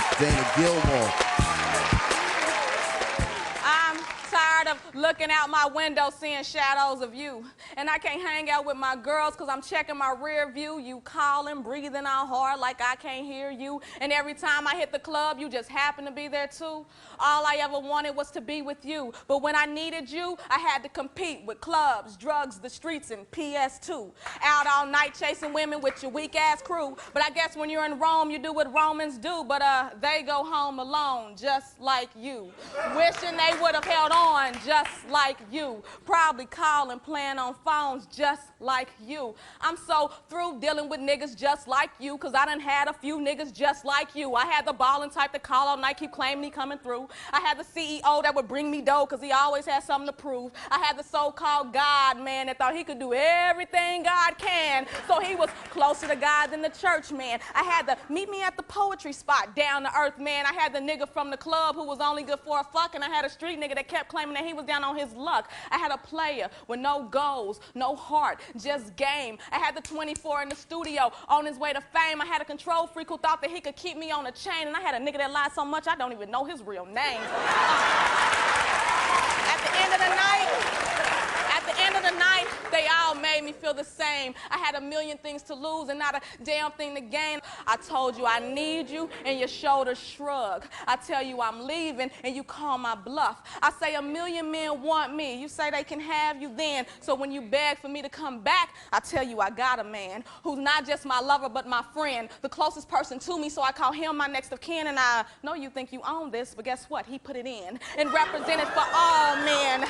with Dana Gilmore. I'm tired of looking out my window seeing shadows of you. And I can't hang out with my girls because I'm checking my rear view. You calling, breathing out hard like I can't hear you. And every time I hit the club, you just happen to be there too. All I ever wanted was to be with you. But when I needed you, I had to compete with clubs, drugs, the streets, and PS2. Out all night chasing women with your weak-ass crew. But I guess when you're in Rome, you do what Romans do. But they go home alone, just like you. Wishing they would have held on just like you. Probably calling, playing on phones just like you. I'm so through dealing with niggas just like you, cause I done had a few niggas just like you. I had the ballin' type that call all night, keep claiming he coming through. I had the CEO that would bring me dough cause he always had something to prove. I had the so-called God man that thought he could do everything God can, so he was closer to God than the church man. I had the meet me at the poetry spot, down to earth man. I had the nigga from the club who was only good for a fuck, and I had a street nigga that kept claiming that he was down on his luck. I had a player with no goals, no heart, just game. I had the 24 in the studio on his way to fame. I had a control freak who thought that he could keep me on a chain, and I had a nigga that lied so much I don't even know his real name. At the end of the night, they all made me feel the same. I had a million things to lose and not a damn thing to gain. I told you I need you and your shoulders shrug. I tell you I'm leaving and you call my bluff. I say a million men want me. You say they can have you then. So when you beg for me to come back, I tell you I got a man who's not just my lover but my friend, the closest person to me, so I call him my next of kin. And I know you think you own this, but guess what? He put it in and represented for all men,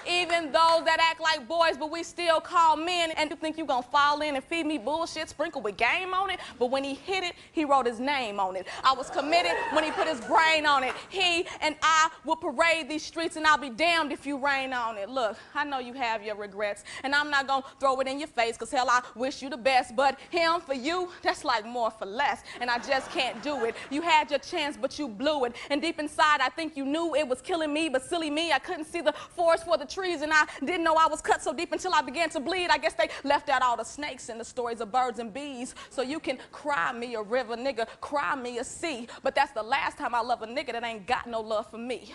even those that act like boys, but we still call men. And you think you gonna fall in and feed me bullshit sprinkled with game on it? But when he hit it, he wrote his name on it. I was committed when he put his brain on it. He and I will parade these streets, and I'll be damned if you rain on it. Look, I know you have your regrets, and I'm not gonna throw it in your face, cause hell, I wish you the best, but him for you, that's like more for less, and I just can't do it. You had your chance, but you blew it, and deep inside, I think you knew it was killing me, but silly me, I couldn't see the forest for the trees, and I didn't know I was cut so deep until I began to bleed. I guess they left out all the snakes and the stories of birds and bees, so you can cry me a river, nigga, cry me a sea, but that's the last time I love a nigga that ain't got no love for me.